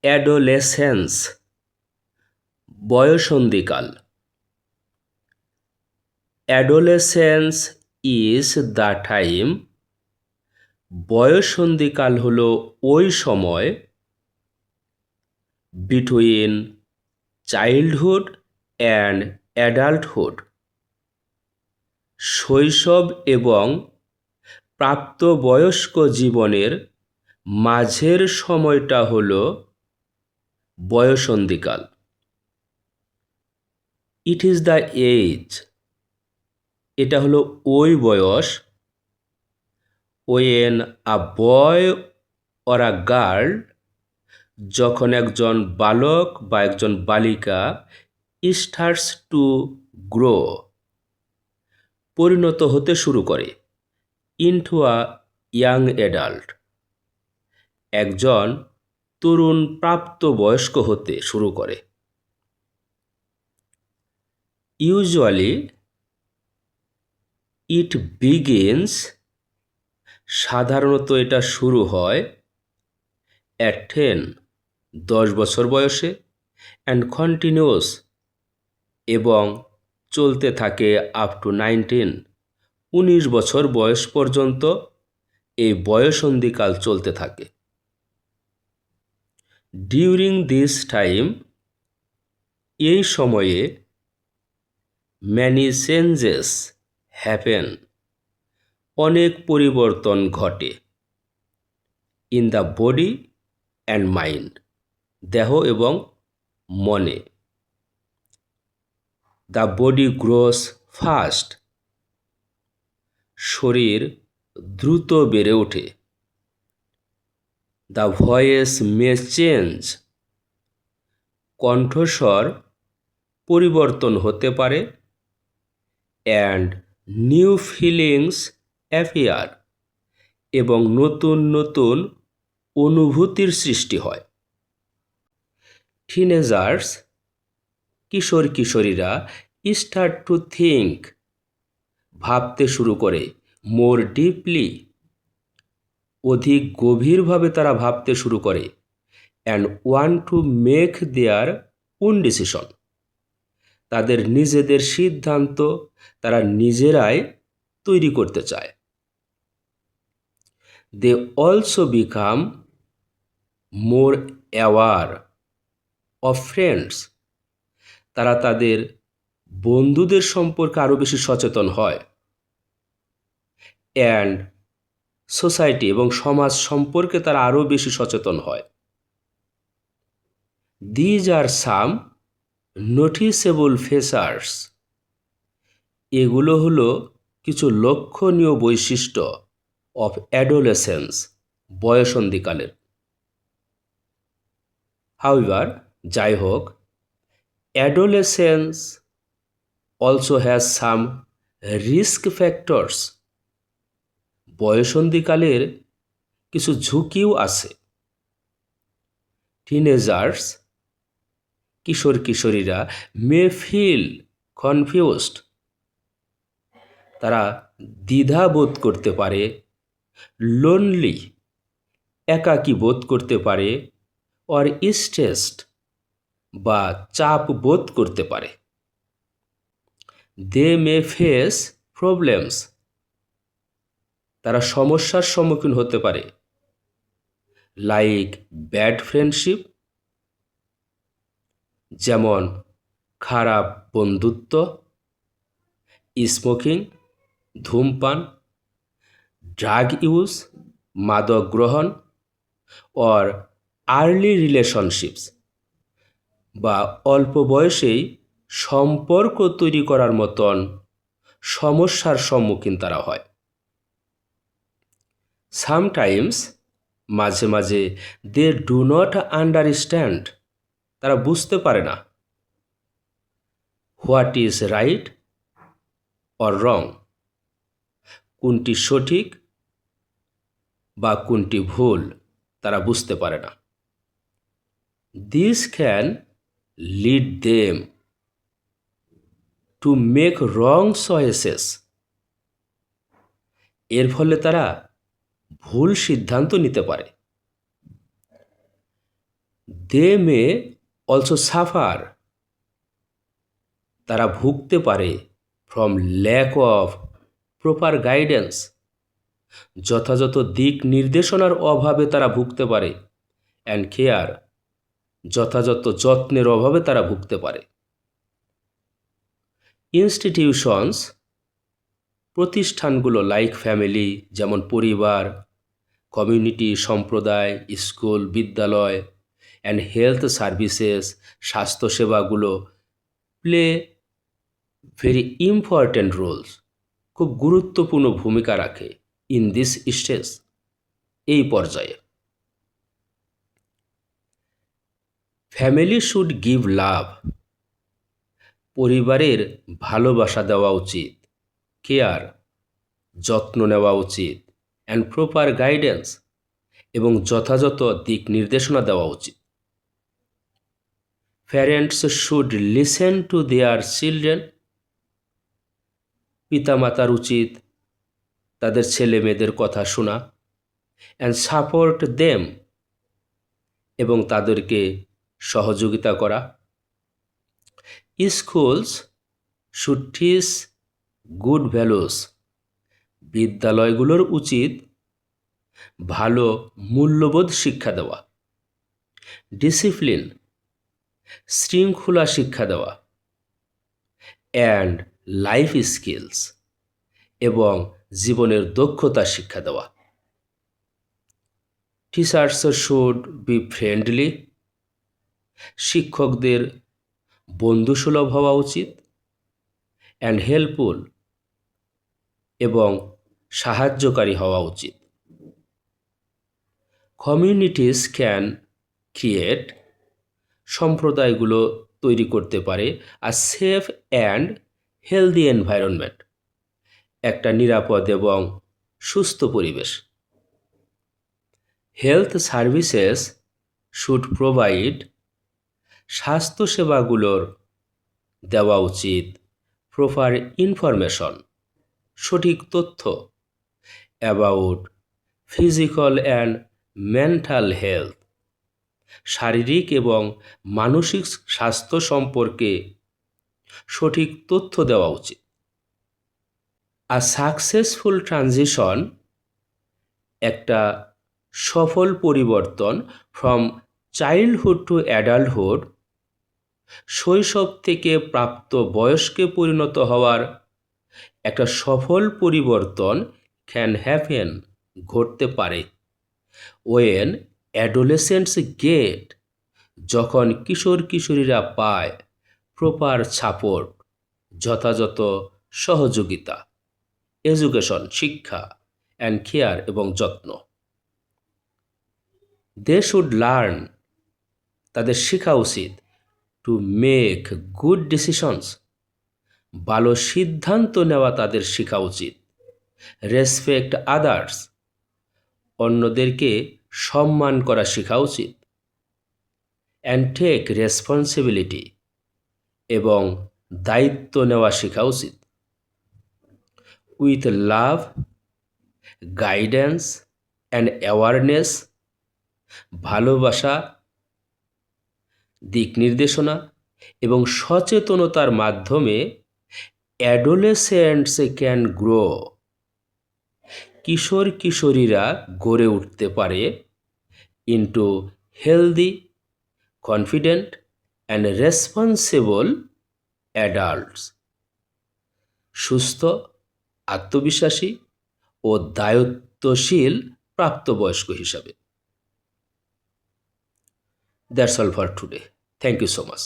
Adolescence, বয়ঃসন্ধিকাল। Adolescence is the time, বয়ঃসন্ধিকাল হলো ওই সময় বিটুইন চাইল্ডহুড অ্যান্ড অ্যাডাল্টহুড, শৈশব এবং প্রাপ্তবয়স্ক জীবনের মাঝের সময়টা হলো বয়ঃসন্ধিকাল। ইট ইজ দ্য এজ, এটা হলো ওই বয়স when a boy or a girl, যখন একজন বালক বা একজন বালিকা স্টার্টস টু গ্রো, পরিণত হতে শুরু করে, ইনটু আ ইয়াং অ্যাডাল্ট, একজন তরুণ প্রাপ্তবয়স্ক হতে শুরু করে। ইউজুয়ালি ইট বিগিনস, সাধারণত এটা শুরু হয় অ্যাট 10 বছর বয়সে, অ্যান্ড কন্টিনিউস, এবং চলতে থাকে আপ টু 19 বছর বয়স পর্যন্ত এই বয়ঃসন্ধিকাল চলতে থাকে। ডিউরিং দিস টাইম, এই সময়ে ম্যানি চেঞ্জেস হ্যাপেন, অনেক পরিবর্তন ঘটে, in the body and mind, দেহ এবং মনে। দ্য বডি গ্রোস ফাস্ট, শরীর দ্রুত বেড়ে ওঠে। দ্য ভয়েস মে চেঞ্জ, কণ্ঠস্বর পরিবর্তন হতে পারে। অ্যান্ড নিউ ফিলিংস অ্যাপিয়ার, এবং নতুন নতুন অনুভূতির সৃষ্টি হয়। টিনেজার্স, কিশোর কিশোরীরা স্টার্ট টু থিঙ্ক, ভাবতে শুরু করে, মোর ডিপলি, অধিক গভীরভাবে তারা ভাবতে শুরু করে, and want to make their own decision, তাদের নিজেদের সিদ্ধান্ত তারা নিজেরাই তৈরি করতে চায়। They also become more aware of friends, তারা তাদের বন্ধুদের সম্পর্কে আরও বেশি সচেতন হয়। অ্যান্ড সোসাইটি, এবং সমাজ সম্পর্কে তারা আরও বেশি সচেতন হয়। These are some noticeable features, এগুলো হলো কিছু লক্ষণীয় বৈশিষ্ট্য অফ অ্যাডোলেসেন্স, বয়ঃসন্ধিকালের। হাউএভার, যাই হোক, adolescence also has some risk factors, বয়ঃসন্ধিকালের কিছু ঝুঁকিও আছে। টিনেজার্স, কিশোর কিশোরীরা মে ফিল কনফিউজড, তারা দ্বিধা বোধ করতে পারে। লোনলি, একাকী বোধ করতে পারে। অর স্ট্রেসড, বা চাপ বোধ করতে পারে। দে মে ফেস প্রবলেমস, তারা সমস্যার সম্মুখীন হতে পারে। লাইক ব্যাড ফ্রেন্ডশিপ, যেমন খারাপ বন্ধুত্ব। স্মোকিং, ধূমপান। ড্রাগ ইউজ, মাদক গ্রহণ। অর আর্লি রিলেশনশিপস, বা অল্প বয়সেই সম্পর্ক তৈরি করার মতন সমস্যার সম্মুখীন তারা হয়। সামটাইমস, মাঝে মাঝে, দে ডু নট আন্ডারস্ট্যান্ড, তারা বুঝতে পারে না। What is right or wrong, কোনটি সঠিক বা কোনটি ভুল, তারা বুঝতে পারে না। This can lead them to make wrong choices, এর ফলে তারা ভুল সিদ্ধান্ত নিতে পারে। দে মে অলসো সাফার, তারা ভুগতে পারে from lack of proper guidance, যথাযথ দিক নির্দেশনার অভাবে তারা ভুগতে পারে, অ্যান্ড কেয়ার, যথাযথ যত্নের অভাবে তারা ভুগতে পারে। ইনস্টিটিউশনস, প্রতিষ্ঠানগুলো লাইক ফ্যামিলি, যেমন পরিবার, কমিউনিটি সম্প্রদায়, স্কুল বিদ্যালয়, অ্যান্ড হেলথ সার্ভিসেস, স্বাস্থ্যসেবাগুলো প্লে ভেরি ইম্পর্ট্যান্ট রোলস, খুব গুরুত্বপূর্ণ ভূমিকা রাখে ইন দিস স্টেজ, এই পর্যায়ে। ফ্যামিলি শুড গিভ লাভ, পরিবারের ভালোবাসা দেওয়া উচিত, কেয়ার, যত্ন নেওয়া উচিত, অ্যান্ড প্রপার গাইডেন্স, এবং যথাযথ দিক নির্দেশনা দেওয়া উচিত। Parents should listen to their children, পিতামাতার উচিত তাদের ছেলে মেয়েদের কথা শোনা, অ্যান্ড সাপোর্ট দেম, এবং তাদেরকে সহযোগিতা করা। Schools should teach good values, বিদ্যালয়গুলোর উচিত ভালো মূল্যবোধ শিক্ষা দেওয়া। ডিসিপ্লিন, শৃঙ্খলা শিক্ষা দেওয়া, অ্যান্ড লাইফ স্কিলস, এবং জীবনের দক্ষতা শিক্ষা দেওয়া। টিচার্স শুড বি ফ্রেন্ডলি, শিক্ষকদের বন্ধুসুলভ হওয়া উচিত, অ্যান্ড হেল্পফুল, এবং সাহায্যকারী হওয়া উচিত। কমিউনিটিস ক্যান ক্রিয়েট, সম্প্রদায়গুলো তৈরি করতে পারে আ সেফ অ্যান্ড হেলদি এনভায়রনমেন্ট, একটা নিরাপদ এবং সুস্থ পরিবেশ। হেলথ সার্ভিসেস শুড প্রোভাইড, স্বাস্থ্যসেবাগুলোর দেওয়া উচিত প্রপার ইনফরমেশন, সঠিক তথ্য, about physical and mental health, শারীরিক এবং মানসিক স্বাস্থ্য সম্পর্কে সঠিক তথ্য দেওয়া উচিত। আ সাকসেসফুল ট্রানজিশন, একটা সফল পরিবর্তন ফ্রম চাইল্ডহুড টু অ্যাডাল্টহুড, শৈশব থেকে প্রাপ্ত বয়স্কে পরিণত হওয়ার একটা সফল পরিবর্তন ক্যান হ্যাপেন, ঘটতে পারে, ওয়েন অ্যাডোলেসেন্টস গেট, যখন কিশোর কিশোরীরা পায় প্রপার সাপোর্ট, যথাযথ সহযোগিতা, এডুকেশন শিক্ষা, অ্যান্ড কেয়ার এবং যত্ন। দে শুড লার্ন, তাদের শেখা উচিত টু মেক গুড ডিসিশনস, ভালো সিদ্ধান্ত নেওয়া তাদের শেখা উচিত। রেসপেক্ট আদার্স, অন্যদেরকে সম্মান করা শেখা উচিত। অ্যান্ড টেক রেসপন্সিবিলিটি, এবং দায়িত্ব নেওয়া শেখা উচিত। With love, guidance and awareness, ভালোবাসা, দিক নির্দেশনা এবং সচেতনতার মাধ্যমে অ্যাডোলেসেন্টস ক্যান গ্রো, কিশোর কিশোরীরা গড়ে উঠতে পারে into healthy, confident and responsible adults, সুস্থ, আত্মবিশ্বাসী ও দায়িত্বশীল প্রাপ্তবয়স্ক হিসাবে। That's all for today. Thank you so much.